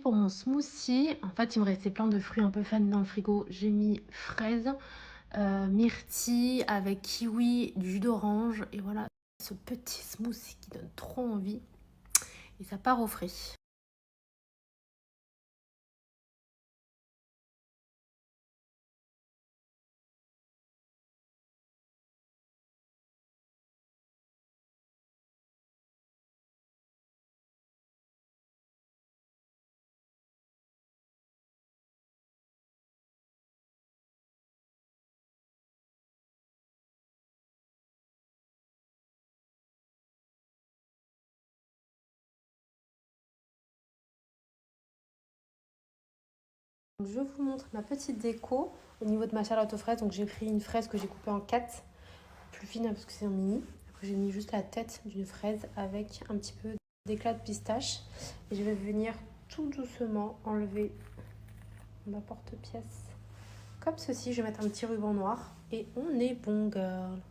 Pour mon smoothie, en fait il me restait plein de fruits un peu fans dans le frigo. J'ai mis fraises, myrtille avec kiwi, du jus d'orange et voilà ce petit smoothie qui donne trop envie et ça part au frais. Donc, je vous montre ma petite déco au niveau de ma charlotte aux fraises. Donc j'ai pris une fraise que j'ai coupée en 4, plus fine parce que c'est un mini. Après j'ai mis juste la tête d'une fraise avec un petit peu d'éclat de pistache. Et je vais venir tout doucement enlever ma porte-pièce. Comme ceci, je vais mettre un petit ruban noir et on est bon girl.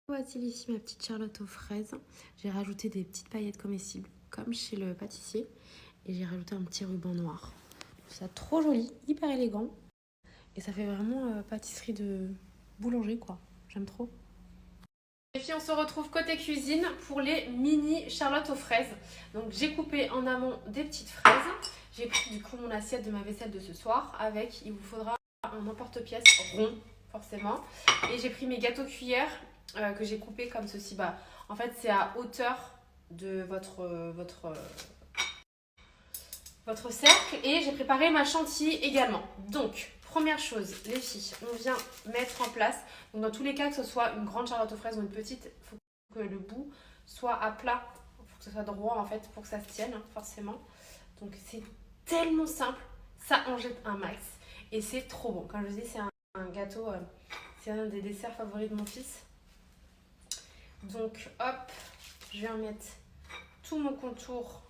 Voici ici ma petite charlotte aux fraises. J'ai rajouté des petites paillettes comestibles comme chez le pâtissier et j'ai rajouté un petit ruban noir. Je trouve ça trop joli, hyper élégant et ça fait vraiment pâtisserie de boulanger quoi. J'aime trop. Les filles, on se retrouve côté cuisine pour les mini charlottes aux fraises. Donc j'ai coupé en amont des petites fraises. J'ai pris du coup mon assiette de ma vaisselle de ce soir avec, il vous faudra un emporte-pièce rond forcément. Et j'ai pris mes gâteaux cuillères que j'ai coupés comme ceci. Bah, en fait c'est à hauteur de votre cercle et j'ai préparé ma chantilly également. Donc première chose les filles, on vient mettre en place, donc dans tous les cas que ce soit une grande charlotte aux fraises ou une petite, il faut que le bout soit à plat, il faut que ce soit droit en fait pour que ça se tienne forcément. Donc c'est tellement simple, ça en jette un max et c'est trop bon. Comme je vous dis, c'est un gâteau, c'est un des desserts favoris de mon fils. Donc hop, je vais en mettre tout mon contour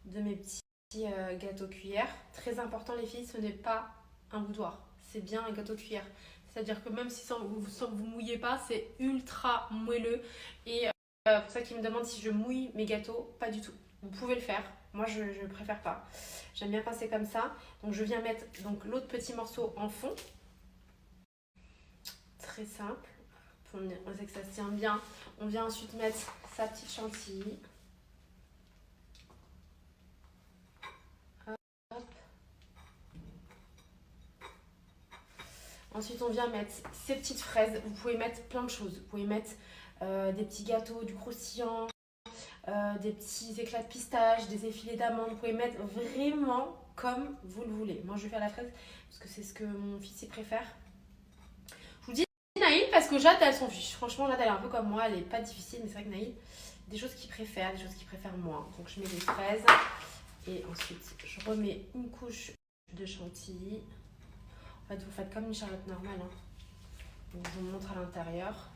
de mes petits gâteaux cuillères. Très important les filles, ce n'est pas un boudoir, c'est bien un gâteau cuillère. C'est-à-dire que même si vous mouillez pas, c'est ultra moelleux. Et pour ça qu'ils me demandent si je mouille mes gâteaux, pas du tout. Vous pouvez le faire, moi je préfère pas. J'aime bien passer comme ça. Donc je viens mettre donc l'autre petit morceau en fond. Très simple. On sait que ça se tient bien. On vient ensuite mettre sa petite chantilly. Hop. Ensuite, on vient mettre ces petites fraises. Vous pouvez mettre plein de choses. Vous pouvez mettre des petits gâteaux, du croustillant, des petits éclats de pistache, des effilés d'amandes. Vous pouvez mettre vraiment comme vous le voulez. Moi, je vais faire la fraise parce que c'est ce que mon fils y préfère. Je vous dis Naïl parce que Jade, elle s'en fiche. Franchement, Jade, elle est un peu comme moi. Elle est pas difficile, mais c'est vrai que Naïl, des choses qu'il préfère, des choses qu'il préfère moins. Donc, je mets des fraises et ensuite, je remets une couche de chantilly. En fait, vous faites comme une charlotte normale. Hein. Donc, je vous montre à l'intérieur.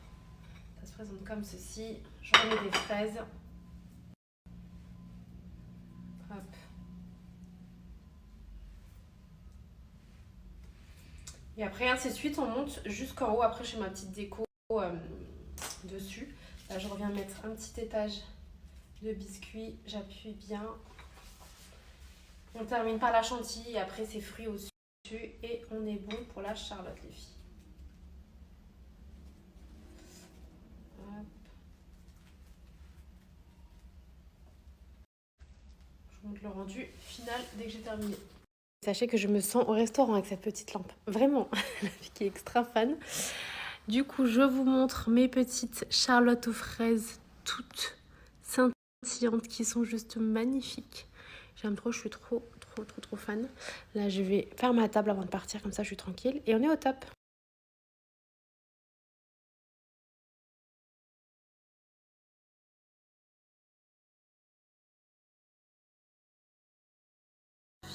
Ça se présente comme ceci. Je remets des fraises. Hop. Et après, ainsi de suite, on monte jusqu'en haut. Après, je fais ma petite déco dessus. Là, je reviens mettre un petit étage de biscuits. J'appuie bien. On termine par la chantilly et après, ces fruits au-dessus. Et on est bon pour la charlotte, les filles. Hop. Je vous montre le rendu final dès que j'ai terminé. Sachez que je me sens au restaurant avec cette petite lampe. Vraiment, la fille qui est extra fan. Du coup, je vous montre mes petites charlottes aux fraises toutes scintillantes qui sont juste magnifiques. J'aime trop, je suis trop fan. Là, je vais faire ma table avant de partir, comme ça je suis tranquille. Et on est au top.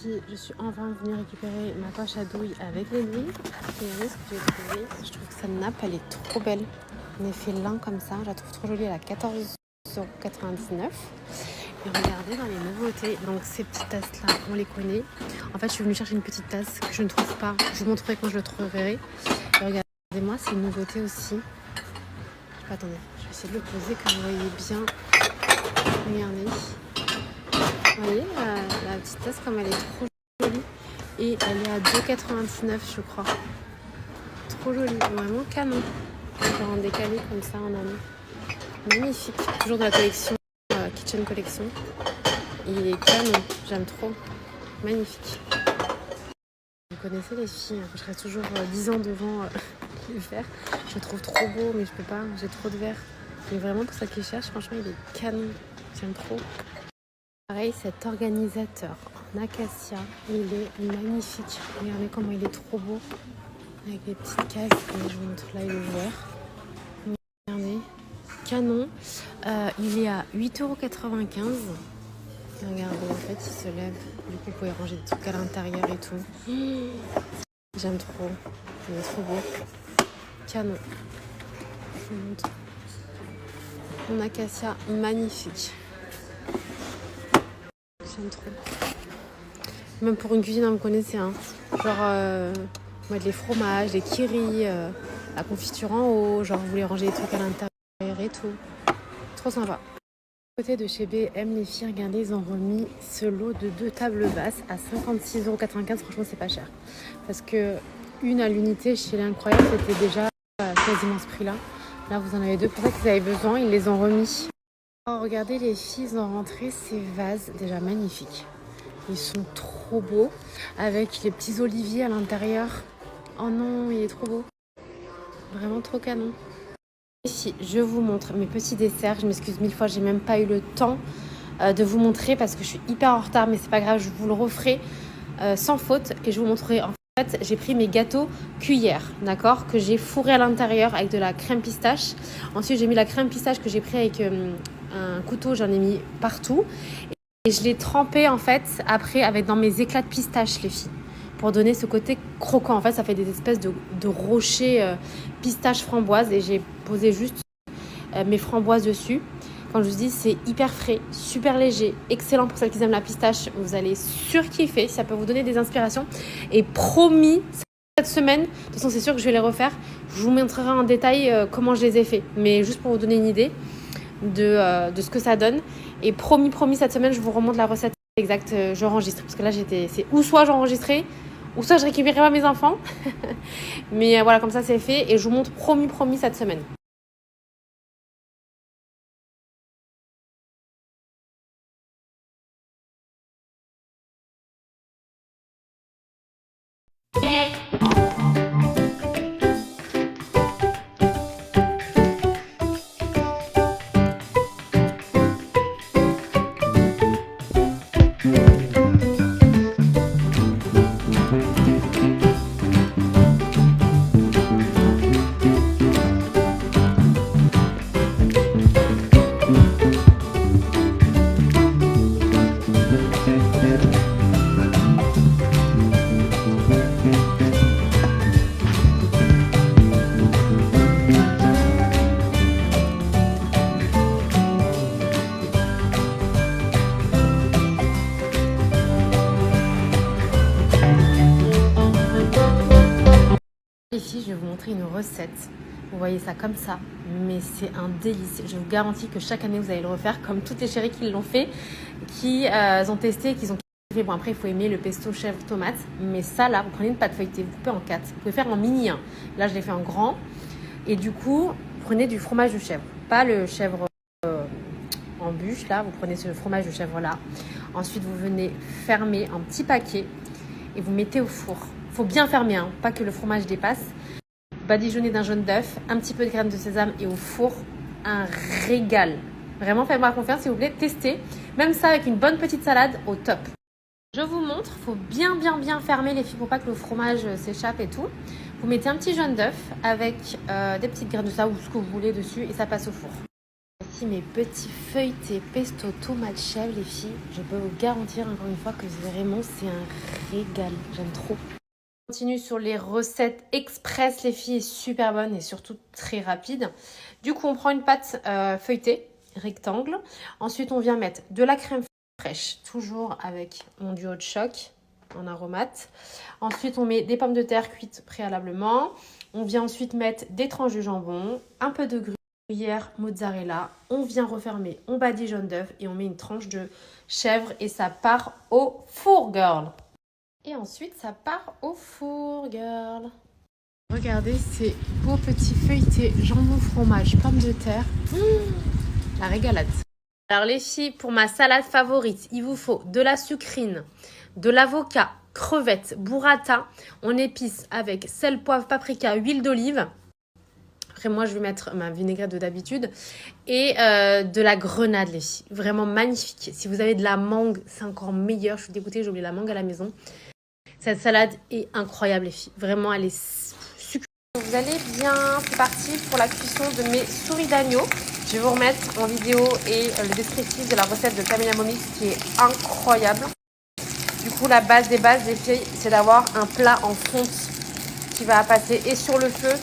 Je suis enfin venue récupérer ma poche à douille avec les douilles. Et regardez ce que j'ai trouvé. Je trouve que cette nappe, elle est trop belle. En effet lin comme ça, je la trouve trop jolie. Elle a 14,99 €. Et regardez dans les nouveautés, donc ces petites tasses là, on les connaît. En fait, je suis venue chercher une petite tasse que je ne trouve pas. Je vous montrerai quand je le trouverai. Et regardez-moi, c'est une nouveauté aussi. Attendez, je vais essayer de le poser que vous voyez bien. Regardez. Vous voyez la petite tasse comme elle est trop jolie. Et elle est à 2,99 je crois. Trop jolie, vraiment canon. Genre en décalé comme ça en amont. Magnifique. Toujours de la collection Kitchen Collection. Il est canon, j'aime trop. Magnifique. Vous connaissez les filles, je reste toujours 10 ans devant le verre. Je le trouve trop beau, mais je peux pas, j'ai trop de verre. Mais vraiment pour ça qui cherche, franchement il est canon. J'aime trop. Pareil, cet organisateur en acacia, il est magnifique. Regardez comment il est trop beau. Avec des petites cases, je vous montre là, il est ouvert. Regardez, canon. Il est à 8,95 €. Regardez, en fait, il se lève. Du coup, vous pouvez ranger des trucs à l'intérieur et tout. J'aime trop. Il est trop beau. Canon. Je vous montre. Mon acacia, magnifique. J'aime trop. Même pour une cuisine, vous connaissez, hein. Genre, mettre les fromages, les kiris, la confiture en haut. Genre, vous voulez ranger des trucs à l'intérieur et tout. Trop sympa. Côté de chez B&M, les filles, regardez, ils ont remis ce lot de 2 tables basses à 56,95 €. Franchement, c'est pas cher. Parce que une à l'unité chez l'Incroyable, c'était déjà quasiment ce prix-là. Là, vous en avez 2. Pour ça qu'ils avaient besoin, ils les ont remis. Oh, regardez, les filles, ils ont rentré ces vases, déjà magnifiques. Ils sont trop beaux, avec les petits oliviers à l'intérieur. Oh non, il est trop beau. Vraiment trop canon. Ici, je vous montre mes petits desserts. Je m'excuse 1000 fois, j'ai même pas eu le temps de vous montrer parce que je suis hyper en retard, mais c'est pas grave, je vous le referai sans faute et je vous montrerai. En fait, j'ai pris mes gâteaux cuillères, d'accord, que j'ai fourré à l'intérieur avec de la crème pistache. Ensuite, j'ai mis la crème pistache que j'ai pris avec un couteau, j'en ai mis partout et je l'ai trempé en fait après avec dans mes éclats de pistache, les filles, pour donner ce côté croquant. En fait, ça fait des espèces de rochers pistache framboise et j'ai posé juste mes framboises dessus. Quand je vous dis, c'est hyper frais, super léger, excellent pour celles qui aiment la pistache. Vous allez surkiffer, ça peut vous donner des inspirations. Et promis, cette semaine, de toute façon, c'est sûr que je vais les refaire. Je vous montrerai en détail comment je les ai fait. Mais juste pour vous donner une idée de ce que ça donne. Et promis, cette semaine, je vous remonte la recette exacte. J'enregistre. Parce que là, c'est ou soit j'enregistrais, ou soit je récupérais pas mes enfants. Mais voilà, comme ça, c'est fait. Et je vous montre promis cette semaine. Ici, je vais vous montrer une recette. Vous voyez ça comme ça, mais c'est un délice. Je vous garantis que chaque année, vous allez le refaire, comme toutes les chéries qui l'ont fait, qui ont testé, qui ont kiffé. Bon, après, il faut aimer le pesto chèvre tomate, mais ça, là, vous prenez une pâte feuilletée, vous coupez en 4. Vous pouvez faire en mini 1. Là, je l'ai fait en grand. Et du coup, vous prenez du fromage de chèvre, pas le chèvre en bûche. Là, vous prenez ce fromage de chèvre là. Ensuite, vous venez fermer un petit paquet et vous mettez au four. Il faut bien fermer, hein, pas que le fromage dépasse. Badigeonner d'un jaune d'œuf, un petit peu de graines de sésame et au four, un régal. Vraiment, faites-moi confiance, s'il vous plaît, testez. Même ça avec une bonne petite salade, au top. Je vous montre, il faut bien fermer les filles pour pas que le fromage s'échappe et tout. Vous mettez un petit jaune d'œuf avec des petites graines de sésame ou ce que vous voulez dessus et ça passe au four. Voici mes petits feuilletés pesto tomate chèvre, les filles. Je peux vous garantir encore une fois que vraiment c'est un régal. J'aime trop. On continue sur les recettes express, les filles, super bonnes et surtout très rapides. Du coup, on prend une pâte feuilletée. rectangle. Ensuite, on vient mettre de la crème fraîche, toujours avec mon duo de choc en aromate. Ensuite, on met des pommes de terre cuites préalablement. On vient ensuite mettre des tranches de jambon, un peu de gruyère mozzarella. On vient refermer, on badigeonne d'œuf et on met une tranche de chèvre et ça part au four, girl. Et ensuite, ça part au four, girl. Regardez ces beaux petits feuilletés jambon fromage, pommes de terre. La régalade. Alors les filles, pour ma salade favorite, il vous faut de la sucrine, de l'avocat, crevettes, burrata. On épice avec sel, poivre, paprika, huile d'olive. Après moi, je vais mettre ma vinaigrette de d'habitude. Et de la grenade, les filles. Vraiment magnifique. Si vous avez de la mangue, c'est encore meilleur. Je suis dégoûtée, j'ai oublié la mangue à la maison. Cette salade est incroyable, les filles. Vraiment, elle est sucrée. Vous allez bien, c'est parti pour la cuisson de mes souris d'agneau. Je vais vous remettre en vidéo et le descriptif de la recette de Camilla Momix qui est incroyable. Du coup, la base des bases, les filles, c'est d'avoir un plat en fonte qui va passer et sur le feu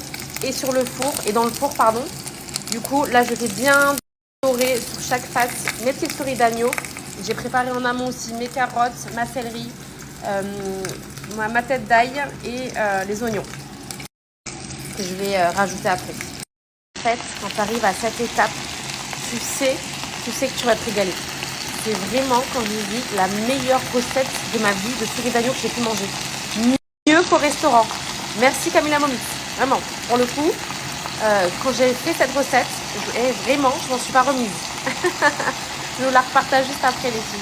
et sur le four, et dans le four, pardon. Du coup, là, je fais bien dorer sur chaque face mes petites souris d'agneau. J'ai préparé en amont aussi mes carottes, ma céleri, ma tête d'ail et les oignons que je vais rajouter après. En fait, quand tu arrives à cette étape, tu sais que tu vas te régaler. C'est vraiment, quand je vous dis, la meilleure recette de ma vie de souris d'agneau que j'ai pu manger. Mieux qu'au restaurant. Merci Camilla Momix. Vraiment, pour le coup, quand j'ai fait cette recette, vraiment, je m'en suis pas remise. Je vous la repartage juste après, les filles.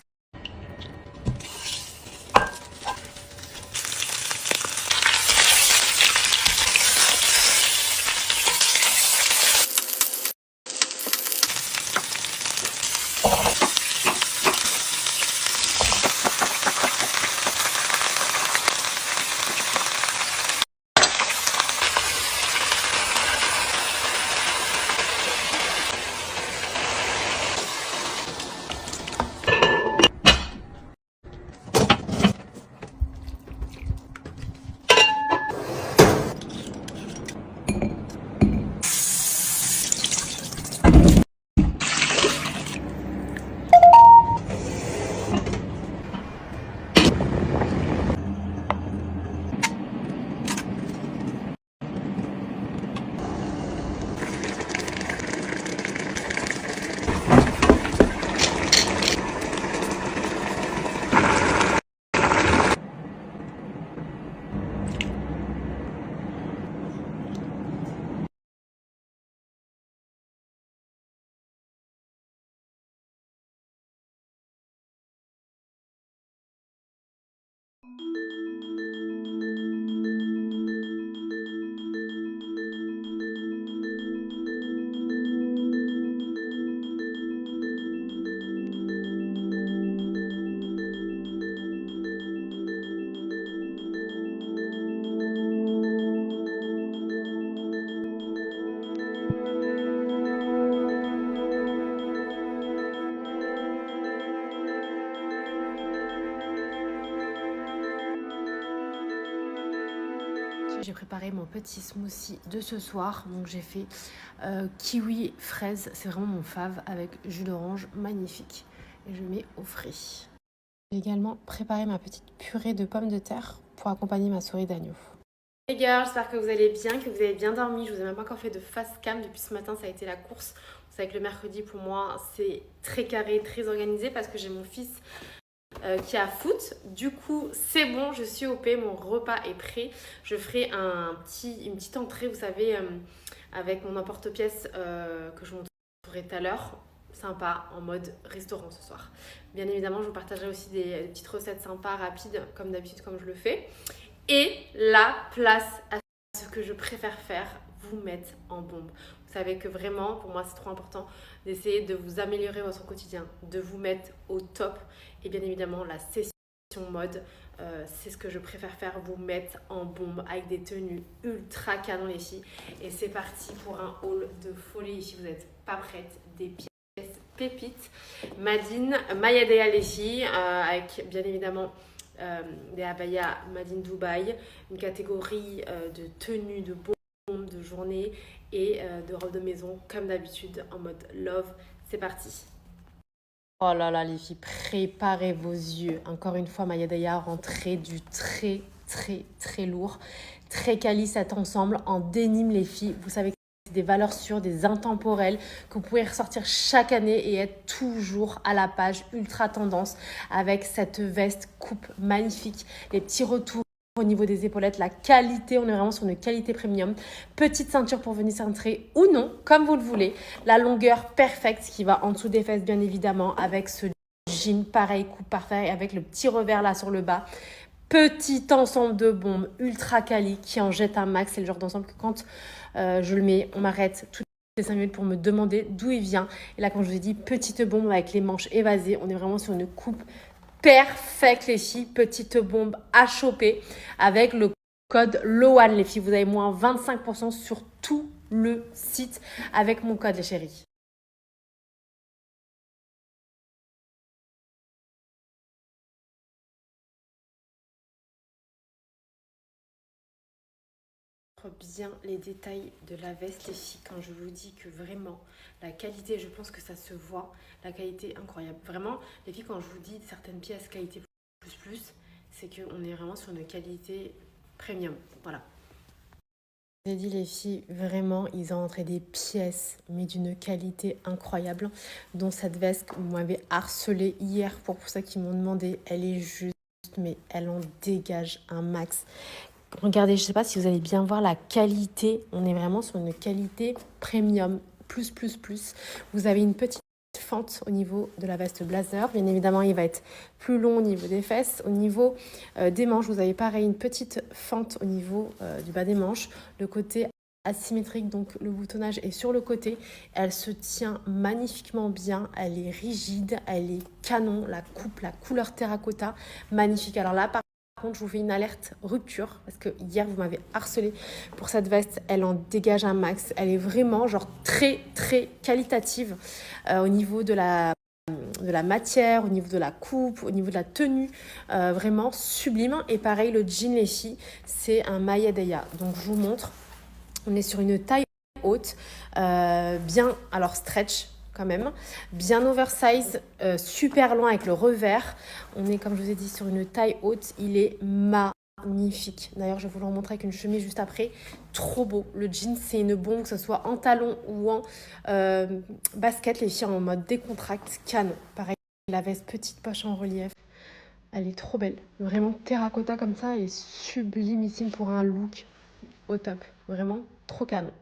J'ai préparé mon petit smoothie de ce soir. Donc j'ai fait kiwi fraise. C'est vraiment mon fave avec jus d'orange magnifique. Et je mets au frais. J'ai également préparé ma petite purée de pommes de terre pour accompagner ma souris d'agneau. Les gars, j'espère que vous allez bien, que vous avez bien dormi. Je vous ai même pas encore fait de face cam depuis ce matin, ça a été la course. Vous savez que le mercredi pour moi c'est très carré, très organisé parce que j'ai mon fils qui a foot. Du coup c'est bon, je suis OP, mon repas est prêt. Je ferai une petite entrée, vous savez, avec mon emporte-pièce que je vous montrerai tout à l'heure. Sympa, en mode restaurant ce soir. Bien évidemment, je vous partagerai aussi des petites recettes sympas, rapides, comme d'habitude, comme je le fais. Et la place à ce que je préfère faire, vous mettre en bombe. Vous savez que vraiment, pour moi, c'est trop important d'essayer de vous améliorer votre quotidien, de vous mettre au top. Et bien évidemment, la session mode, c'est ce que je préfère faire, vous mettre en bombe avec des tenues ultra canon, les filles. Et c'est parti pour un haul de folie. Si vous n'êtes pas prêtes, des pièces pépites. Madine, Mayadea, les filles, avec bien évidemment des abayas Made in Dubaï, une catégorie de tenues, de bombes, de journée et de robes de maison comme d'habitude en mode love C'est parti. Oh là là les filles, préparez vos yeux. Encore une fois, Maya Daya a rentré du très lourd. Très quali cet ensemble en dénime les filles. Vous savez que c'est des valeurs sûres, des intemporelles que vous pouvez ressortir chaque année et être toujours à la page ultra tendance avec cette veste coupe magnifique. Les petits retours au niveau des épaulettes, la qualité, on est vraiment sur une qualité premium. Petite ceinture pour venir cintrer ou non, comme vous le voulez. La longueur parfaite qui va en dessous des fesses, bien évidemment, avec ce jean pareil, coupe parfait, avec le petit revers là sur le bas. Petit ensemble de bombes ultra quali qui en jette un max. C'est le genre d'ensemble que quand je le mets, on m'arrête toutes les 5 minutes pour me demander d'où il vient. Et là, quand je vous ai dit petite bombe avec les manches évasées, on est vraiment sur une coupe perfect les filles, petite bombe à choper avec le code LOAN les filles. Vous avez moins 25% sur tout le site avec mon code les chéris. Bien les détails de la veste les filles quand je vous dis que vraiment la qualité, je pense que ça se voit, la qualité est incroyable. Vraiment les filles, quand je vous dis certaines pièces qualité plus, c'est qu'on est vraiment sur une qualité premium. Voilà. J'ai dit les filles, vraiment, ils ont entré des pièces, mais d'une qualité incroyable, dont cette veste, vous m'avez harcelée hier pour ça qu'ils m'ont demandé, elle est juste, mais elle en dégage un max. Regardez, je ne sais pas si vous allez bien voir la qualité, on est vraiment sur une qualité premium, plus. Vous avez une petite fente au niveau de la veste blazer. Bien évidemment, il va être plus long au niveau des fesses. Au niveau des manches, vous avez pareil une petite fente au niveau du bas des manches. Le côté asymétrique, donc le boutonnage est sur le côté. Elle se tient magnifiquement bien. Elle est rigide, elle est canon. La coupe, la couleur terracotta, magnifique. Alors là, par contre, je vous fais une alerte rupture parce que hier vous m'avez harcelé pour cette veste. Elle en dégage un max. Elle est vraiment genre très qualitative au niveau de la matière, au niveau de la coupe, au niveau de la tenue, vraiment sublime. Et pareil, le jean les filles, c'est un Maya Daya. Donc je vous montre, on est sur une taille haute, bien, alors stretch quand même, bien oversize, super loin avec le revers. On est, comme je vous ai dit, sur une taille haute. Il est magnifique. D'ailleurs, je vais vous le remontrer avec une chemise juste après. Trop beau. Le jean, c'est une bombe, que ce soit en talon ou en basket. Les filles en mode décontracte, canon. Pareil, la veste, petite poche en relief. Elle est trop belle. Vraiment terracotta comme ça et sublimissime pour un look au top. Vraiment trop canon.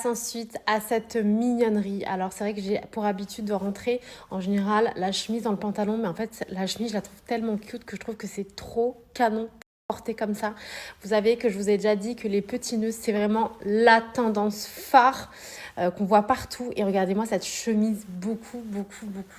Ensuite à cette mignonnerie. Alors c'est vrai que j'ai pour habitude de rentrer en général la chemise dans le pantalon, mais en fait la chemise je la trouve tellement cute que je trouve que c'est trop canon porter comme ça. Vous savez que je vous ai déjà dit que les petits nœuds c'est vraiment la tendance phare qu'on voit partout. Et regardez-moi cette chemise beaucoup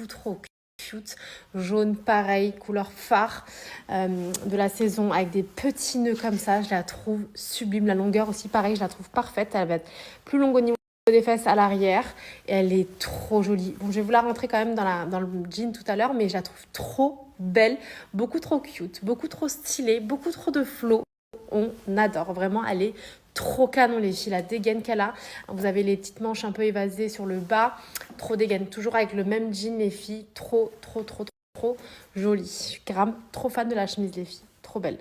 trop cute, jaune pareil, couleur phare de la saison avec des petits nœuds comme ça, je la trouve sublime. La longueur aussi pareil, je la trouve parfaite. Elle va être plus longue au niveau des fesses à l'arrière et elle est trop jolie. Bon, je vais vous la rentrer quand même dans le jean tout à l'heure, mais je la trouve trop belle, beaucoup trop cute, beaucoup trop stylée, beaucoup trop de flow. On adore, vraiment, elle est trop canon les filles, la dégaine qu'elle a. Vous avez les petites manches un peu évasées sur le bas, trop dégaine, toujours avec le même jean les filles, trop jolie. Je suis grave trop fan de la chemise les filles, trop belle.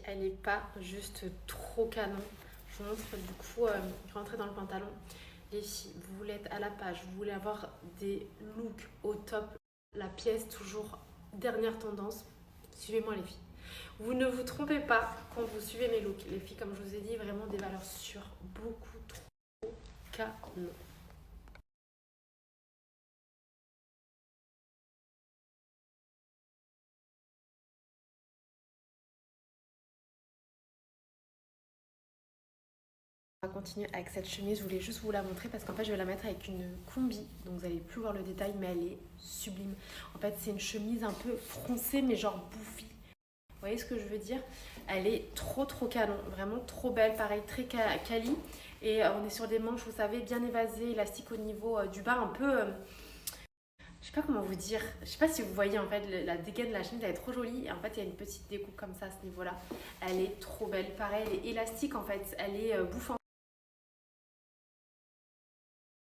Elle n'est pas juste trop canon. Je vous montre du coup, rentrer dans le pantalon. Les filles, vous voulez être à la page, vous voulez avoir des looks au top, la pièce toujours dernière tendance, suivez-moi les filles. Vous ne vous trompez pas quand vous suivez mes looks. Les filles, comme je vous ai dit, vraiment des valeurs sûres, beaucoup trop canon. On va continuer avec cette chemise, je voulais juste vous la montrer parce qu'en fait je vais la mettre avec une combi, donc vous allez plus voir le détail mais elle est sublime. En fait c'est une chemise un peu froncée mais genre bouffie. Vous voyez ce que je veux dire? Elle est trop canon, vraiment trop belle, pareil très quali. Et on est sur des manches, vous savez, bien évasées, élastiques au niveau du bas, un peu... je sais pas comment vous dire, je sais pas si vous voyez en fait la dégaine de la chemise, elle est trop jolie. Et en fait il y a une petite découpe comme ça à ce niveau-là. Elle est trop belle, pareil, elle est élastique en fait, elle est bouffante.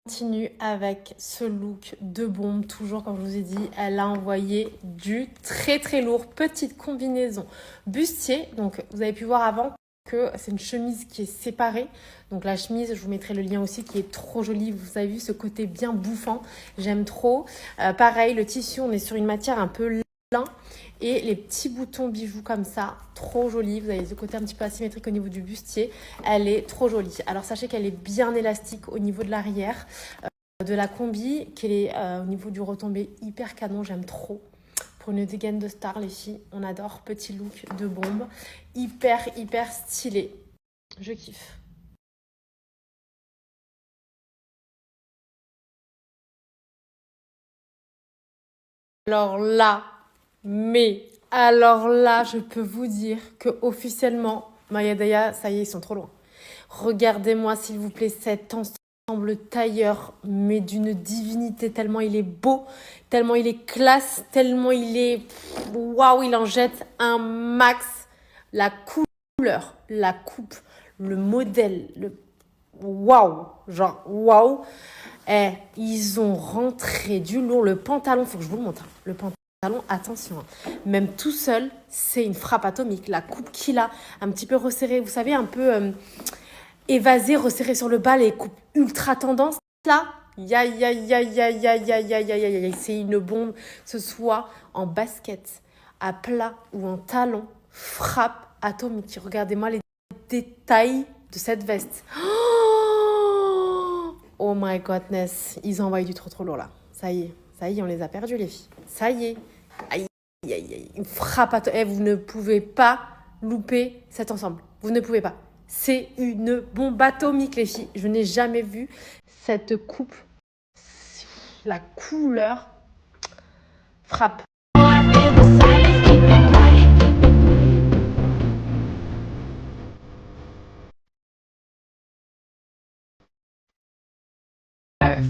Continue avec ce look de bombe, toujours comme je vous ai dit, elle a envoyé du très lourd, petite combinaison bustier, donc vous avez pu voir avant que c'est une chemise qui est séparée, donc la chemise, je vous mettrai le lien aussi, qui est trop jolie, vous avez vu ce côté bien bouffant, j'aime trop. Pareil, le tissu, on est sur une matière un peu lin, et les petits boutons bijoux comme ça, trop joli. Vous avez ce côté un petit peu asymétrique au niveau du bustier. Elle est trop jolie. Alors sachez qu'elle est bien élastique au niveau de l'arrière de la combi, qu'elle est au niveau du retombé hyper canon. J'aime trop. Pour une dégaine de star, les filles, on adore. Petit look de bombe. Hyper stylé. Je kiffe. Alors là, je peux vous dire que officiellement, Maya Daya, ça y est, ils sont trop loin. Regardez-moi, s'il vous plaît, cet ensemble tailleur, mais d'une divinité, tellement il est beau, tellement il est classe, tellement il est... Waouh, il en jette un max. La couleur, la coupe, le modèle, le... Waouh, genre waouh. Eh, ils ont rentré du lourd. Le pantalon, faut que je vous le montre. Hein. Le pantalon, attention. Hein. Même tout seul, c'est une frappe atomique. La coupe qu'il a, un petit peu resserrée, vous savez, un peu évasée, resserrée sur le bas, les coupes ultra tendance. Là, c'est une bombe. Ce soit en basket, à plat ou en talon, frappe atomique. Regardez-moi les détails de cette veste. Oh my godness, ils envoient du trop lourd là. Ça y est, on les a perdus les filles. Ça y est. Aïe, une frappe à vous ne pouvez pas louper cet ensemble. Vous ne pouvez pas. C'est une bombe atomique les filles. Je n'ai jamais vu cette coupe. La couleur frappe.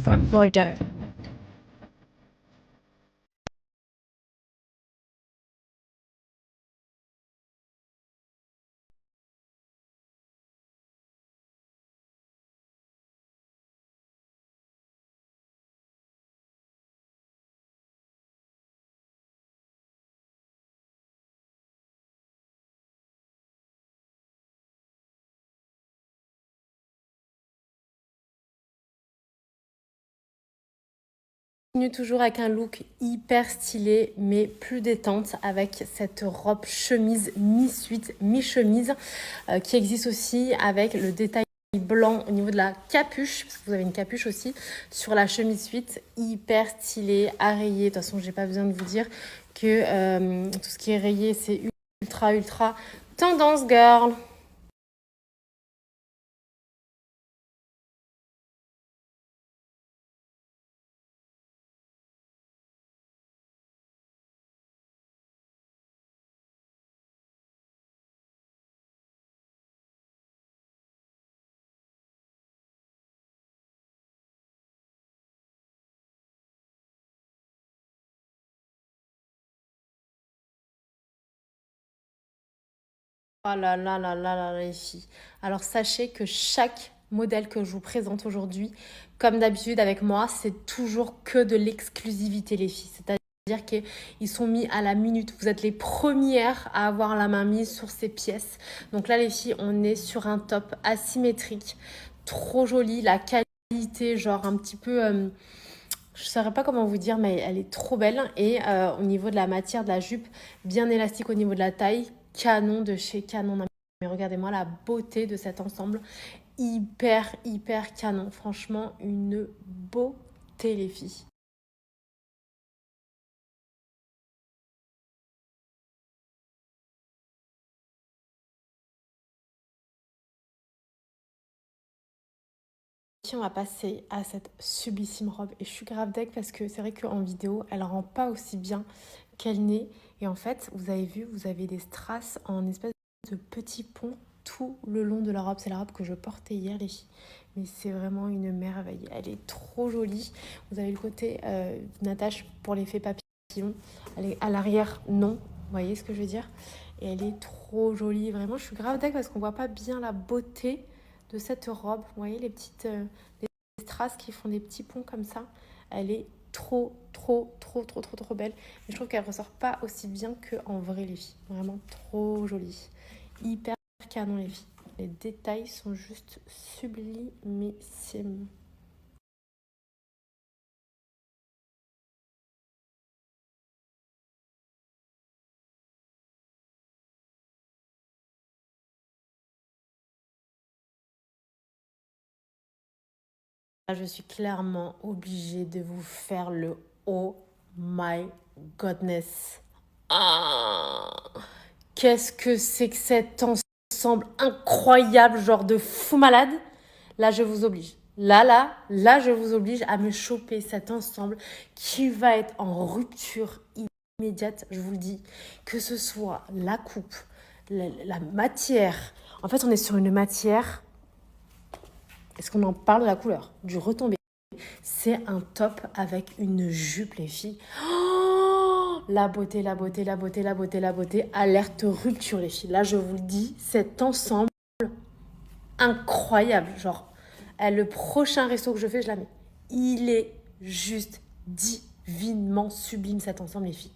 From Bordeaux. Continue toujours avec un look hyper stylé mais plus détente avec cette robe chemise mi-suite, mi-chemise qui existe aussi avec le détail blanc au niveau de la capuche parce que vous avez une capuche aussi sur la chemise suite, hyper stylé, à rayer. De toute façon, j'ai pas besoin de vous dire que tout ce qui est rayé c'est ultra tendance girl. Oh là, les filles. Alors, sachez que chaque modèle que je vous présente aujourd'hui, comme d'habitude avec moi, c'est toujours que de l'exclusivité, les filles. C'est-à-dire qu'ils sont mis à la minute. Vous êtes les premières à avoir la main mise sur ces pièces. Donc là, les filles, on est sur un top asymétrique. Trop joli. La qualité, genre un petit peu... je ne saurais pas comment vous dire, mais elle est trop belle. Et au niveau de la matière de la jupe, bien élastique au niveau de la taille. Canon de chez Canon. Mais regardez-moi la beauté de cet ensemble. Hyper canon. Franchement, une beauté, les filles. filles, on va passer à cette sublissime robe. Et je suis grave deg parce que c'est vrai qu'en vidéo, elle rend pas aussi bien qu'elle n'est. Et en fait, vous avez vu, vous avez des strass en espèce de petits ponts tout le long de la robe. C'est la robe que je portais hier, les filles. Mais c'est vraiment une merveille. Elle est trop jolie. Vous avez le côté Natage pour l'effet papillon. Elle est à l'arrière, non. Vous voyez ce que je veux dire? Et elle est trop jolie. Vraiment, je suis grave deg parce qu'on voit pas bien la beauté de cette robe. Vous voyez les petites les strass qui font des petits ponts comme ça. Elle est trop belle. Mais je trouve qu'elle ressort pas aussi bien qu'en vrai, les filles. Vraiment trop jolie. Hyper canon, les filles. Les détails sont juste sublimissimes. Je suis clairement obligée de vous faire le Oh my godness. Ah, qu'est-ce que c'est que cet ensemble incroyable, genre de fou malade? Là, je vous oblige. Là, je vous oblige à me choper cet ensemble qui va être en rupture immédiate, je vous le dis. Que ce soit la coupe, la matière. En fait, on est sur une matière. Est-ce qu'on en parle de la couleur? Du retombé. C'est un top avec une jupe, les filles. Oh, la beauté, la beauté, la beauté, la beauté, la beauté. Alerte rupture, les filles. Là, je vous le dis, cet ensemble incroyable. Genre, le prochain resto que je fais, je la mets. Il est juste divinement sublime, cet ensemble, les filles.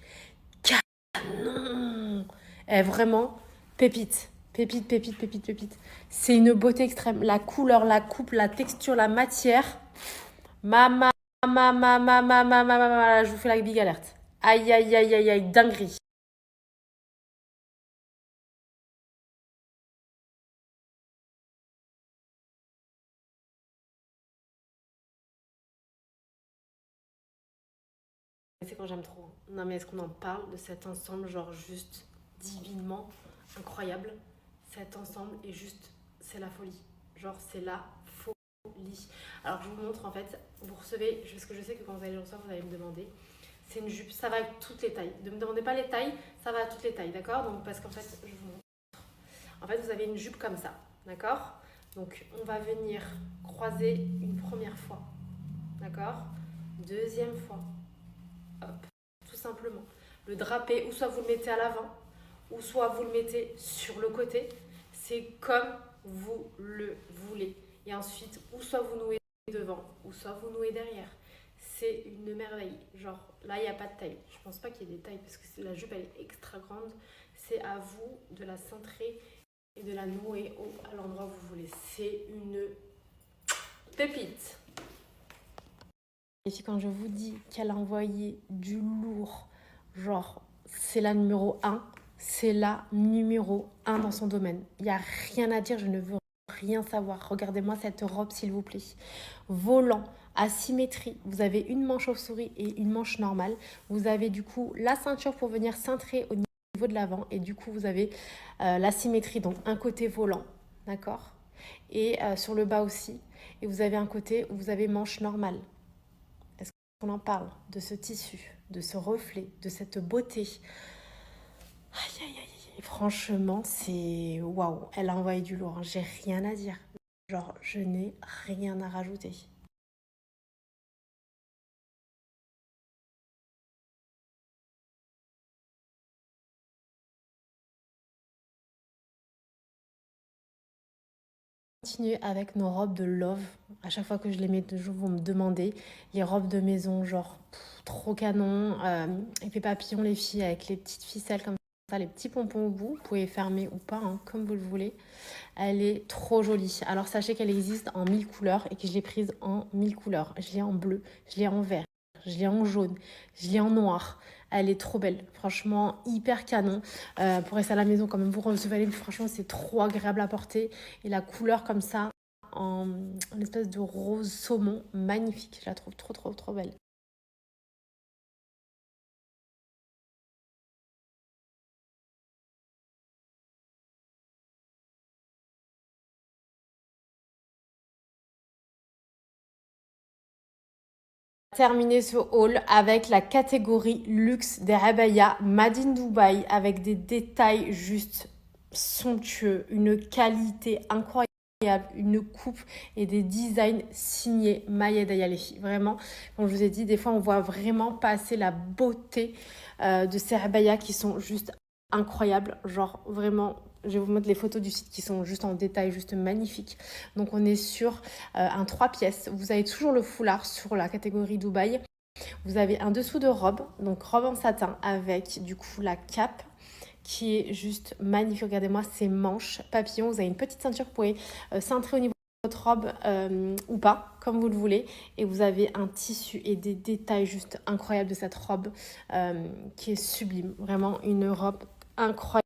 Canon. Vraiment, pépite. Pépite, pépite, pépite, pépite. C'est une beauté extrême. La couleur, la coupe, la texture, la matière. Mama, je vous fais la big alerte. Aïe, aïe, aïe, aïe, aïe, dinguerie. C'est quand j'aime trop. Non, mais est-ce qu'on en parle de cet ensemble, genre juste divinement incroyable? Cet ensemble est juste, c'est la folie. Genre, c'est la folie. Alors, je vous montre en fait, vous recevez, parce que je sais que quand vous allez le recevoir, vous allez me demander. C'est une jupe, ça va avec toutes les tailles. Ne me demandez pas les tailles, ça va à toutes les tailles, d'accord? Donc, parce qu'en fait, je vous montre. En fait, vous avez une jupe comme ça, d'accord? Donc, on va venir croiser une première fois, d'accord? Deuxième fois, hop, tout simplement. Le drapé, ou soit vous le mettez à l'avant, ou soit vous le mettez sur le côté. C'est comme vous le voulez. Et ensuite, ou soit vous nouez devant, ou soit vous nouez derrière. C'est une merveille. Genre, là, il n'y a pas de taille. Je pense pas qu'il y ait des tailles parce que la jupe, elle est extra grande. C'est à vous de la cintrer et de la nouer à l'endroit où vous voulez. C'est une pépite. Et puis quand je vous dis qu'elle a envoyé du lourd, genre c'est la numéro 1, c'est la numéro 1 dans son domaine. Il n'y a rien à dire, je ne veux rien savoir. Regardez-moi cette robe s'il vous plaît. Volant, asymétrie, vous avez une manche chauve-souris et une manche normale. Vous avez du coup la ceinture pour venir cintrer au niveau de l'avant et du coup vous avez la symétrie, donc un côté volant, d'accord? Et sur le bas aussi. Et vous avez un côté où vous avez manche normale. Est-ce qu'on en parle de ce tissu, de ce reflet, de cette beauté? Aïe, aïe, aïe. Franchement, c'est waouh. Elle a envoyé du lourd, hein. J'ai rien à dire. Genre, je n'ai rien à rajouter. Continue avec nos robes de love. À chaque fois que je les mets, toujours vous me demandez. Les robes de maison, genre trop canon. Effet papillon, les filles, avec les petites ficelles comme ça, les petits pompons au bout. Vous pouvez fermer ou pas, hein, comme vous le voulez. Elle est trop jolie. Alors sachez qu'elle existe en 1000 couleurs et que je l'ai prise en 1000 couleurs. Je l'ai en bleu, je l'ai en vert, je l'ai en jaune, je l'ai en noir. Elle est trop belle, franchement hyper canon. Pour rester à la maison, quand même vous recevez, franchement c'est trop agréable à porter. Et la couleur comme ça, en espèce de rose saumon, magnifique. Je la trouve trop belle. Terminer ce haul avec la catégorie luxe des Abaya Made in Dubaï avec des détails juste somptueux, une qualité incroyable, une coupe et des designs signés Maya Daya les filles. Vraiment, comme je vous ai dit, des fois on voit vraiment passer la beauté de ces Abaya qui sont juste incroyables. Genre vraiment, je vais vous montrer les photos du site qui sont juste en détail, juste magnifiques. Donc on est sur un 3 pièces. Vous avez toujours le foulard sur la catégorie Dubaï. Vous avez un dessous de robe, donc robe en satin avec du coup la cape qui est juste magnifique. Regardez-moi ces manches papillons. Vous avez une petite ceinture, vous pouvez cintrer au niveau de votre robe ou pas, comme vous le voulez. Et vous avez un tissu et des détails juste incroyables de cette robe qui est sublime. Vraiment une robe incroyable,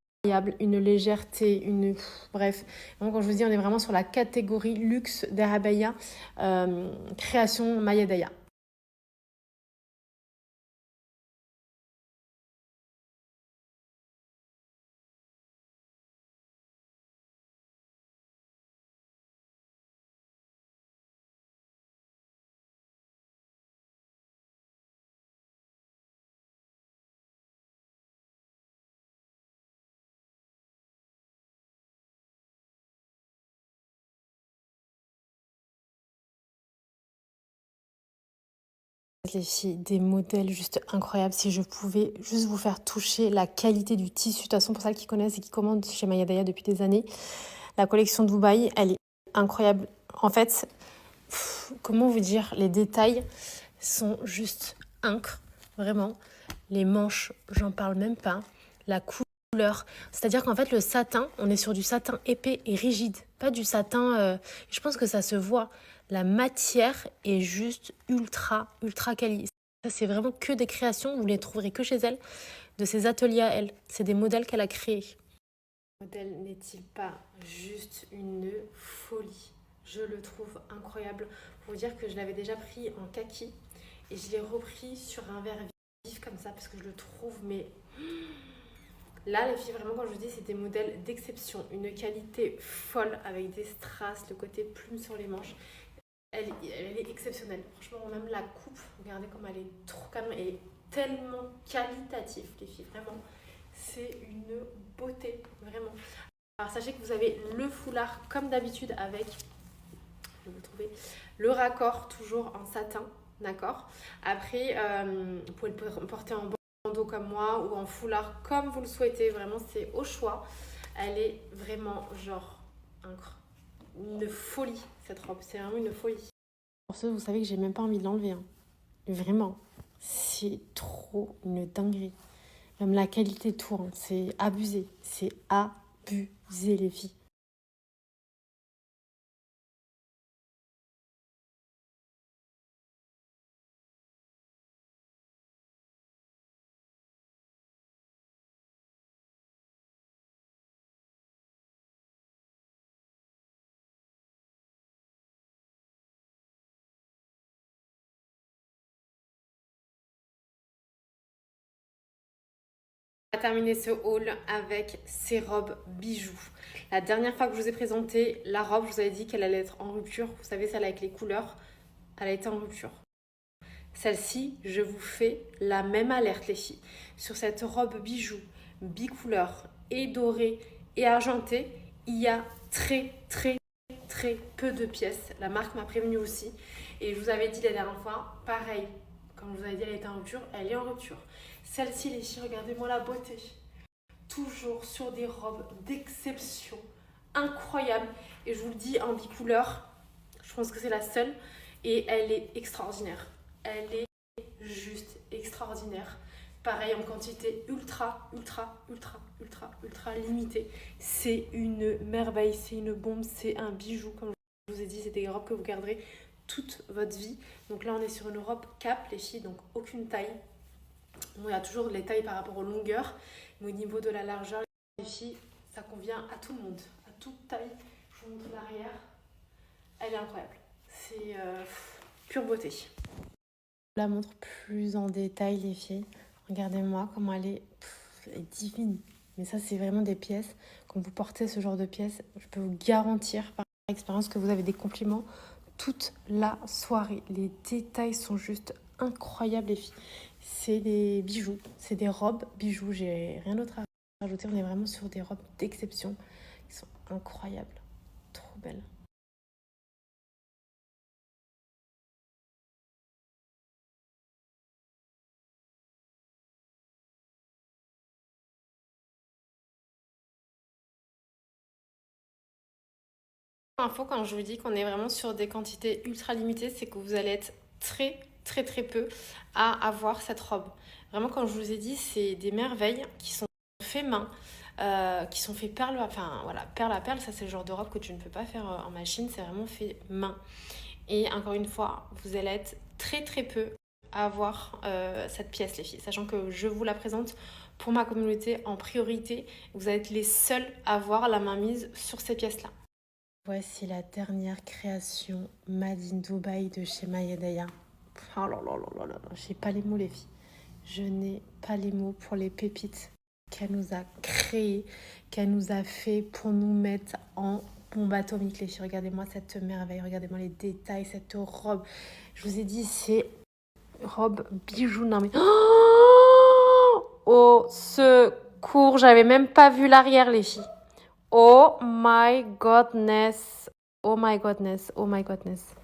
une légèreté, bref. Donc quand je vous dis, on est vraiment sur la catégorie luxe d'Arabaya, création Maya Daya. Les filles, des modèles juste incroyables. Si je pouvais juste vous faire toucher la qualité du tissu, de toute façon pour celles qui connaissent et qui commandent chez Maya Daya depuis des années, la collection Dubaï, elle est incroyable. En fait, comment vous dire, les détails sont juste incroyables, vraiment. Les manches, j'en parle même pas. La couleur, c'est-à-dire qu'en fait le satin, on est sur du satin épais et rigide, pas du satin, je pense que ça se voit. La matière est juste ultra quali. Ça, c'est vraiment que des créations, vous les trouverez que chez elle, de ses ateliers à elle. C'est des modèles qu'elle a créés. Le modèle n'est-il pas juste une folie? Je le trouve incroyable. Pour vous dire que je l'avais déjà pris en kaki et je l'ai repris sur un verre vif comme ça parce que je le trouve, mais là, les filles, vraiment, quand je vous dis, c'est des modèles d'exception. Une qualité folle avec des strass, le côté plume sur les manches. Elle est exceptionnelle. Franchement, même la coupe, regardez comme elle est trop canon. Elle est tellement qualitative, les filles. Vraiment, c'est une beauté. Vraiment. Alors, sachez que vous avez le foulard comme d'habitude avec, je vais vous trouver, le raccord toujours en satin. D'accord. Après, vous pouvez le porter en bandeau comme moi ou en foulard comme vous le souhaitez. Vraiment, c'est au choix. Elle est vraiment genre une folie, cette robe. C'est vraiment une folie. Pour ce, vous savez que j'ai même pas envie de l'enlever. Hein. Vraiment, c'est trop une dinguerie. Même la qualité de tout, hein, c'est abusé. C'est abusé, les filles. On va terminer ce haul avec ces robes bijoux. La dernière fois que je vous ai présenté la robe, je vous avais dit qu'elle allait être en rupture. Vous savez, celle avec les couleurs, elle a été en rupture. Celle-ci, je vous fais la même alerte, les filles. Sur cette robe bijoux, bicouleur et dorée et argentée, il y a très peu de pièces. La marque m'a prévenue aussi. Et je vous avais dit la dernière fois, pareil, comme je vous avais dit, elle était en rupture, elle est en rupture. Celle-ci, les filles, regardez-moi la beauté. Toujours sur des robes d'exception, incroyable. Et je vous le dis en bicouleur, je pense que c'est la seule. Et elle est extraordinaire. Elle est juste extraordinaire. Pareil en quantité ultra limitée. C'est une merveille, c'est une bombe, c'est un bijou. Comme je vous ai dit, c'est des robes que vous garderez toute votre vie. Donc là, on est sur une robe cap, les filles, donc aucune taille. Bon, il y a toujours les tailles par rapport aux longueurs, mais au niveau de la largeur, les filles, ça convient à tout le monde, à toute taille. Je vous montre l'arrière. Elle est incroyable. C'est pure beauté. Je la montre plus en détail, les filles. Regardez-moi comment elle est divine. Mais ça, c'est vraiment des pièces. Quand vous portez ce genre de pièces, je peux vous garantir par expérience que vous avez des compliments toute la soirée. Les détails sont juste incroyables les filles. C'est des bijoux, c'est des robes bijoux. J'ai rien d'autre à rajouter. On est vraiment sur des robes d'exception qui sont incroyables, trop belles. Info, quand je vous dis qu'on est vraiment sur des quantités ultra limitées, c'est que vous allez être très peu à avoir cette robe. Vraiment, comme je vous ai dit, c'est des merveilles qui sont faites main, qui sont faits perle, enfin voilà, perle à perle. Ça, c'est le genre de robe que tu ne peux pas faire en machine, c'est vraiment fait main. Et encore une fois, vous allez être très peu à avoir cette pièce, les filles, sachant que je vous la présente pour ma communauté en priorité. Vous allez être les seuls à avoir la main mise sur ces pièces-là. Voici la dernière création Made in Dubaï de chez Mayedaya. Oh là là là là là, j'ai pas les mots les filles. Je n'ai pas les mots pour les pépites qu'elle nous a créées, qu'elle nous a fait pour nous mettre en bombe atomique les filles. Regardez-moi cette merveille, regardez-moi les détails, cette robe. Je vous ai dit, c'est robe bijoux. Non mais... Oh, secours, j'avais même pas vu l'arrière les filles. Oh my godness. Oh my godness. Oh my godness.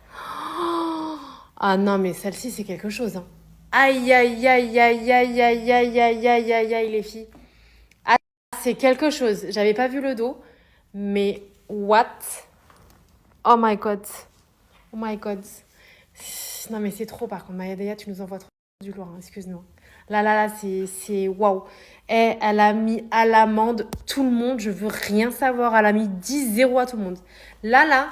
Ah non, mais celle-ci, c'est quelque chose. Hein. Aïe, aïe, aïe, aïe, aïe, aïe, aïe, aïe, aïe, aïe, aïe, les filles. Ah, c'est quelque chose. J'avais pas vu le dos. Mais what? Oh my god. Oh my god. Non, mais c'est trop, par contre. Mayadaya, tu nous envoies trop du lourd. Hein. Excuse-nous. Là, c'est waouh. Et elle a mis à l'amende tout le monde. Je veux rien savoir. Elle a mis 10-0 à tout le monde. Là,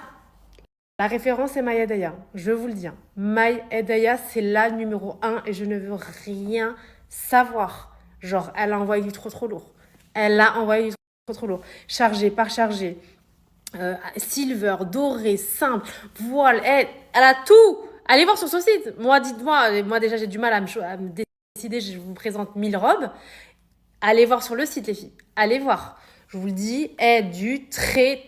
la référence est Mayadaya. Je vous le dis. Hein. Mayadaya, c'est la numéro 1 et je ne veux rien savoir. Genre, elle a envoyé du trop lourd. Elle a envoyé du trop lourd. Chargé, par chargé. Silver, doré, simple, voile. Elle a tout. Allez voir sur son site. Moi, dites-moi. Moi, déjà, j'ai du mal à me décider. Je vous présente 1000 robes. Allez voir sur le site, les filles. Allez voir. Je vous le dis, est du très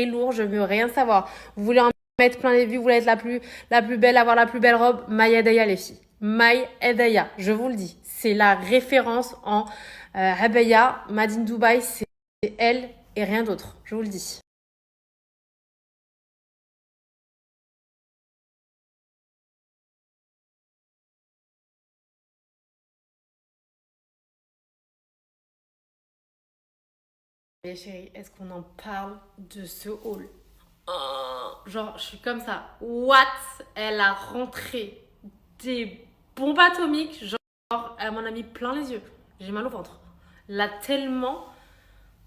lourd. Je veux rien savoir. Vous voulez en mettre plein les vues, vous voulez être la plus belle, avoir la plus belle robe. Mayadaya, les filles. Mayadaya, je vous le dis. C'est la référence en Habaya, Made in Dubaï. C'est elle et rien d'autre. Je vous le dis. Et chérie, est-ce qu'on en parle de ce haul? Genre, je suis comme ça. What? Elle a rentré des bombes atomiques. Genre, elle m'en a mis plein les yeux. J'ai mal au ventre. Là, tellement,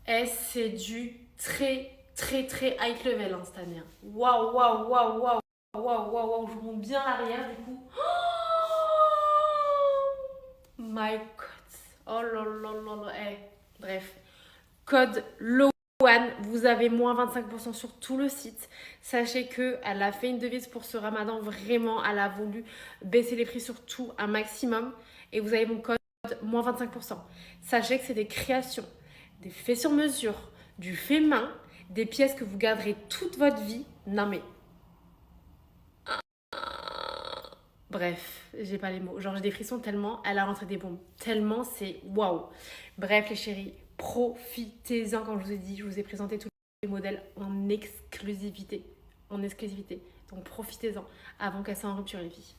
c'est du très high level hein, cette année. Waouh. Je monte bien l'arrière du coup. Oh my god. Oh là. Bref. Code LOWAN, vous avez moins 25% sur tout le site. Sachez qu'elle a fait une devise pour ce ramadan. Vraiment, elle a voulu baisser les prix sur tout un maximum. Et vous avez mon code moins 25%. Sachez que c'est des créations, des faits sur mesure, du fait main, des pièces que vous garderez toute votre vie. Non mais... Bref, j'ai pas les mots. Genre j'ai des frissons tellement elle a rentré des bombes. Tellement c'est waouh. Bref les chéris, profitez-en comme je vous ai dit. Je vous ai présenté tous les modèles en exclusivité. En exclusivité. Donc profitez-en avant qu'elle soit en rupture les filles.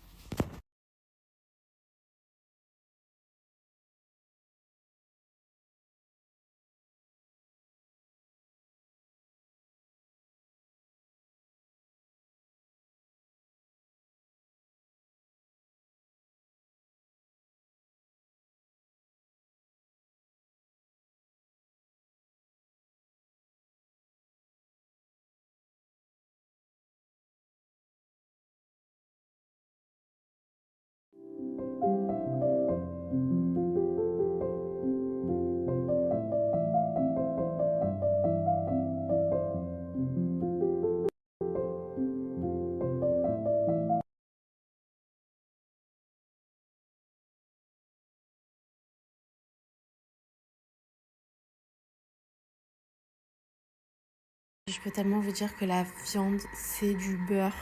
Je peux tellement vous dire que la viande c'est du beurre.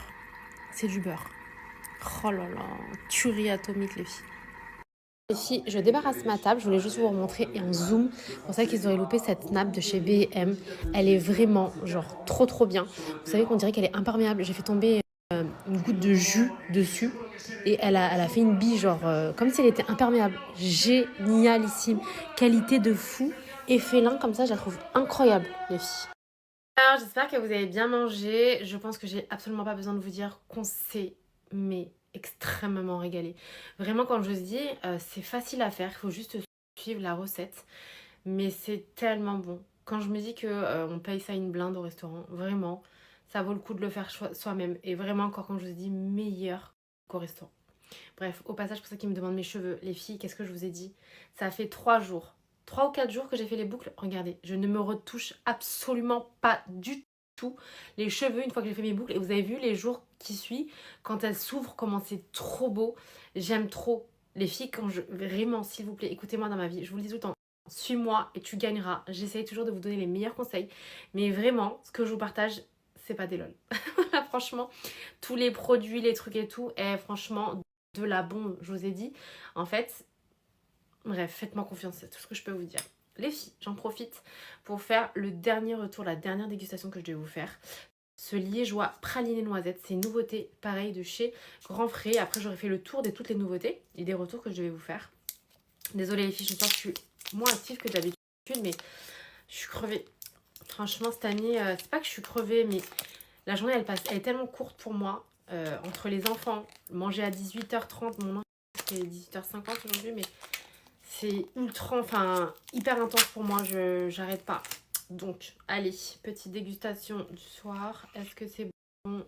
C'est du beurre. Oh là là, tuerie atomique les filles. Les filles, je débarrasse ma table, je voulais juste vous remontrer et en zoom. C'est pour ça qu'ils auraient loupé cette snap de chez B&M. Elle est vraiment genre trop bien. Vous savez qu'on dirait qu'elle est imperméable. J'ai fait tomber une goutte de jus dessus et elle a fait une bille genre comme si elle était imperméable. Génialissime. Qualité de fou. Et félin comme ça, je la trouve incroyable les filles. Alors j'espère que vous avez bien mangé. Je pense que j'ai absolument pas besoin de vous dire qu'on s'est mais extrêmement régalé. Vraiment quand je vous dis c'est facile à faire, il faut juste suivre la recette. Mais c'est tellement bon. Quand je me dis que on paye ça une blinde au restaurant, vraiment, ça vaut le coup de le faire soi-même. Et vraiment encore quand je vous dis meilleur qu'au restaurant. Bref, au passage, pour ceux qui me demandent mes cheveux, les filles, qu'est-ce que je vous ai dit? Ça fait 3 jours, 3 ou 4 jours que j'ai fait les boucles. Regardez, je ne me retouche absolument pas du tout les cheveux une fois que j'ai fait mes boucles. Et vous avez vu les jours qui suivent, quand elles s'ouvrent, comment c'est trop beau. J'aime trop. Les filles, vraiment, s'il vous plaît, écoutez-moi dans ma vie, je vous le dis tout le temps. Suis-moi et tu gagneras. J'essaye toujours de vous donner les meilleurs conseils. Mais vraiment, ce que je vous partage, c'est pas des lol. Franchement, tous les produits, les trucs et tout, et franchement, de la bombe, je vous ai dit. En fait, bref, faites-moi confiance, c'est tout ce que je peux vous dire. Les filles, j'en profite pour faire le dernier retour, la dernière dégustation que je devais vous faire. Ce liégeois praliné noisette, c'est une nouveauté pareil de chez Grand Frais. Après, j'aurais fait le tour de toutes les nouveautés et des retours que je devais vous faire. Désolée les filles, je sens que je suis moins active que d'habitude, mais je suis crevée. Franchement, cette année, c'est pas que je suis crevée, mais la journée, elle est tellement courte pour moi. Entre les enfants, manger à 18h30, mon enfant c'est 18h50 aujourd'hui, mais c'est hyper intense pour moi, j'arrête pas. Donc, allez, petite dégustation du soir. Est-ce que c'est bon?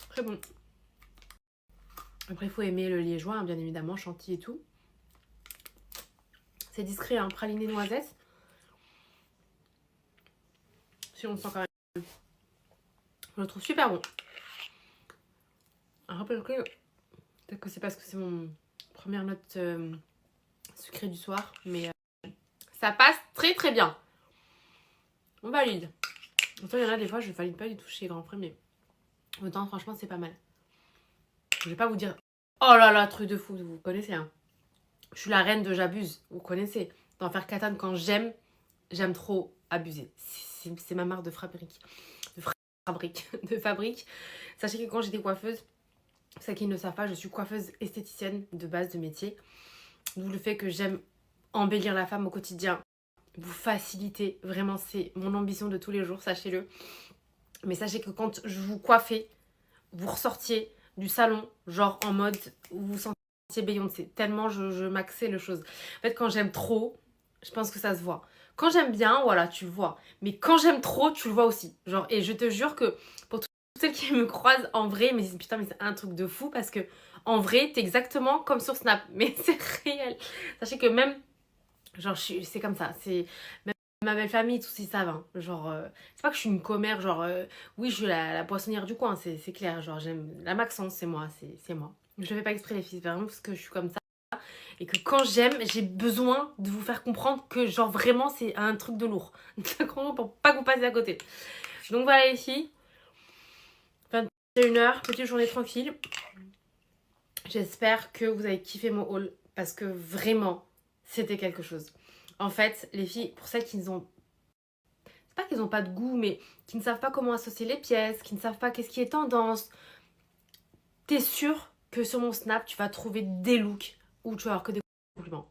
Très bon. Après, il faut aimer le liégeois, hein, bien évidemment, chantilly et tout. C'est discret, hein, praliné noisette. Si on sent quand même. Je le trouve super bon. Rappelez-vous, peut-être que c'est parce que c'est mon première note sucrée du soir, mais ça passe très bien. On valide. Autant il y en a des fois, je valide pas du tout chez Grand Frais, mais autant franchement, c'est pas mal. Je vais pas vous dire, oh là là, truc de fou, vous connaissez, hein. Je suis la reine de j'abuse, vous connaissez. D'en faire katane quand j'aime trop abuser. C'est ma marque de fabrique. De fabrique. Sachez que quand j'étais coiffeuse, ceux qui ne le savent pas, je suis coiffeuse esthéticienne de base de métier. D'où le fait que j'aime embellir la femme au quotidien, vous faciliter. Vraiment, c'est mon ambition de tous les jours, sachez-le. Mais sachez que quand je vous coiffais, vous ressortiez du salon, genre en mode où vous sentiez Beyoncé. Tellement je maxais le chose. En fait, quand j'aime trop, je pense que ça se voit. Quand j'aime bien, voilà, tu le vois. Mais quand j'aime trop, tu le vois aussi. Genre, et je te jure que pour toutes celles qui me croisent en vrai, me disent putain, mais c'est un truc de fou parce que en vrai, t'es exactement comme sur Snap. Mais c'est réel. Sachez que même, genre, c'est comme ça. C'est même ma belle famille, tous ils savent. Hein. Genre, c'est pas que je suis une commère, genre, oui, je suis la poissonnière du coin, c'est clair. Genre, j'aime la Maxence, c'est moi, c'est moi. Je fais pas exprès les filles, c'est vraiment parce que je suis comme ça. Et que quand j'aime, j'ai besoin de vous faire comprendre que, genre, vraiment, c'est un truc de lourd. Pour pas que vous passiez à côté. Donc voilà les filles. 21h, petite journée tranquille. J'espère que vous avez kiffé mon haul parce que vraiment, c'était quelque chose. En fait, les filles, pour celles qui ont... C'est pas qu'ils n'ont pas de goût, mais qui ne savent pas comment associer les pièces, qui ne savent pas qu'est-ce qui est tendance, t'es sûr que sur mon Snap, tu vas trouver des looks où tu vas avoir que des compliments.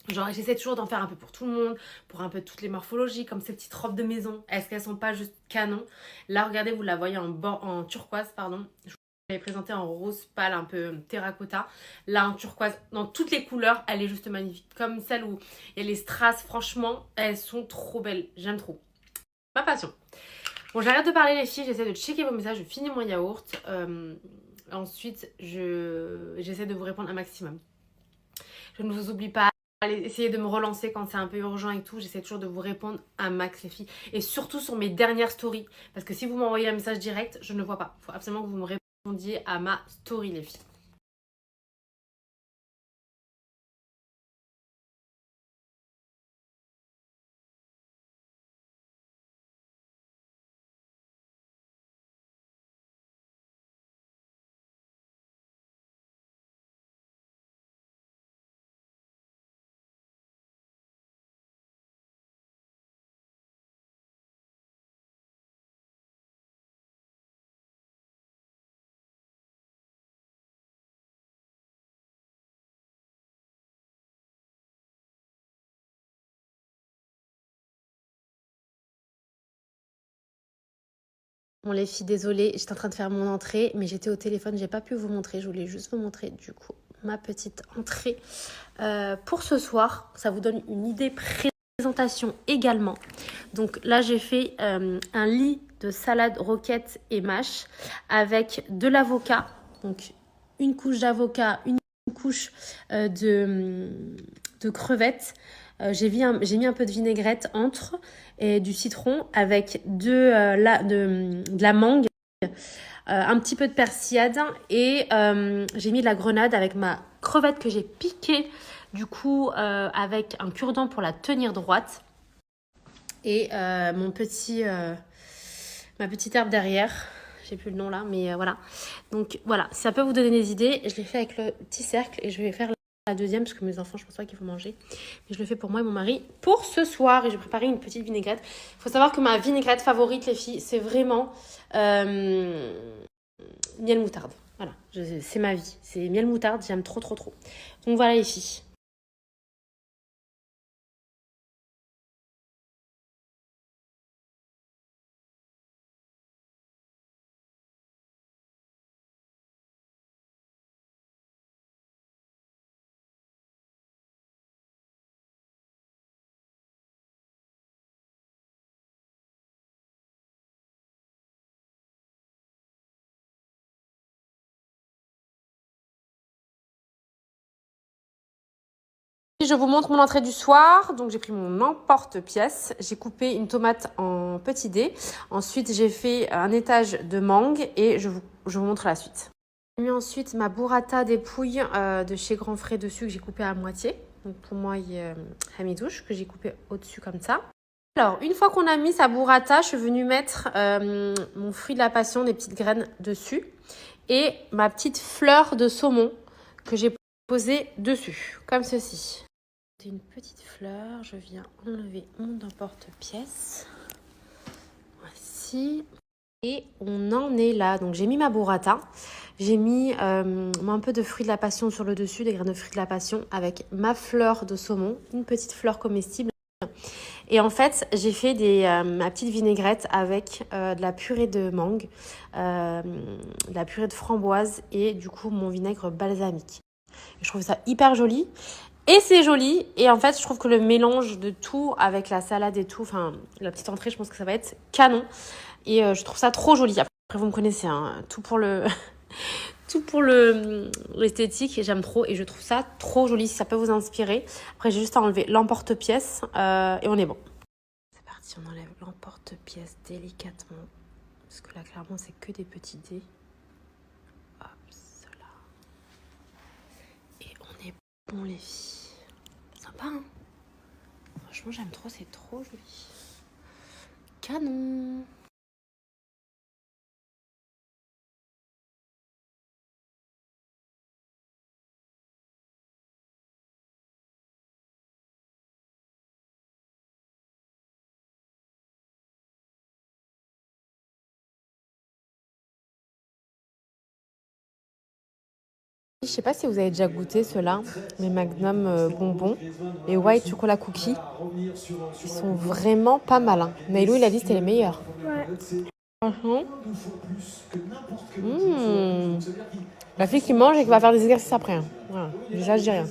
Genre, j'essaie toujours d'en faire un peu pour tout le monde, pour un peu toutes les morphologies, comme ces petites robes de maison. Est-ce qu'elles sont pas juste canon? Là, regardez, vous la voyez en turquoise, pardon. Je vous l'avais présentée en rose pâle, un peu terracotta. Là, en turquoise, dans toutes les couleurs, elle est juste magnifique. Comme celle où il y a les strass, franchement, elles sont trop belles. J'aime trop. Ma passion. Bon, j'arrête de parler les filles, j'essaie de checker vos messages, je finis mon yaourt. Ensuite, j'essaie de vous répondre un maximum. Je ne vous oublie pas. Allez, essayez de me relancer quand c'est un peu urgent et tout. J'essaie toujours de vous répondre un max les filles. Et surtout sur mes dernières stories. Parce que si vous m'envoyez un message direct, je ne vois pas. Il faut absolument que vous me répondiez à ma story les filles. Bon les filles, désolée, j'étais en train de faire mon entrée, mais j'étais au téléphone, j'ai pas pu vous montrer, je voulais juste vous montrer du coup ma petite entrée pour ce soir. Ça vous donne une idée présentation également. Donc là j'ai fait un lit de salade roquette et mâche avec de l'avocat, donc une couche d'avocat, une couche de crevettes. J'ai mis un peu de vinaigrette entre et du citron avec de la mangue, un petit peu de persillade et j'ai mis de la grenade avec ma crevette que j'ai piquée du coup avec un cure-dent pour la tenir droite et ma petite herbe derrière. J'ai plus le nom là, mais voilà. Donc voilà, ça peut vous donner des idées. Je l'ai fait avec le petit cercle et je vais faire la deuxième parce que mes enfants, je pense pas qu'il faut manger. Mais je le fais pour moi et mon mari pour ce soir. Et j'ai préparé une petite vinaigrette. Il faut savoir que ma vinaigrette favorite, les filles, c'est vraiment miel moutarde. Voilà, c'est ma vie. C'est miel moutarde, j'aime trop, trop, trop. Donc voilà les filles. Je vous montre mon entrée du soir. Donc j'ai pris mon emporte-pièce. J'ai coupé une tomate en petits dés. Ensuite j'ai fait un étage de mangue et je vous montre la suite. J'ai mis ensuite ma burrata des pouilles de chez Grand Frais dessus que j'ai coupé à moitié. Donc pour moi il y a hamidouche que j'ai coupé au-dessus comme ça. Alors une fois qu'on a mis sa burrata, je suis venue mettre mon fruit de la passion, des petites graines dessus et ma petite fleur de saumon que j'ai posée dessus comme ceci. Une petite fleur, je viens enlever mon emporte-pièce. Voici. Et on en est là. Donc j'ai mis ma burrata. J'ai mis un peu de fruits de la passion sur le dessus, des graines de fruits de la passion avec ma fleur de saumon, une petite fleur comestible. Et en fait, j'ai fait ma petite vinaigrette avec de la purée de mangue, de la purée de framboise et du coup mon vinaigre balsamique. Je trouve ça hyper joli. Et c'est joli. Et en fait, je trouve que le mélange de tout avec la salade et tout, enfin, la petite entrée, je pense que ça va être canon. Et je trouve ça trop joli. Après, vous me connaissez, hein, tout pour l'esthétique. J'aime trop et je trouve ça trop joli. Si ça peut vous inspirer. Après, j'ai juste à enlever l'emporte-pièce et on est bon. C'est parti, on enlève l'emporte-pièce délicatement. Parce que là, clairement, c'est que des petits dés. Hop, cela. Et on est bon, les filles. Sympa, hein? Franchement, j'aime trop, c'est trop joli. Canon! Je sais pas si vous avez déjà goûté ceux-là, les Magnum bonbons, les White Chocolate Cookies. Ils sont vraiment pas mal. Hein. Nailou, il a dit que c'était les meilleurs. Ouais. Franchement. La fille qui mange et qui va faire des exercices après. Hein. Voilà. Déjà, je dis rien.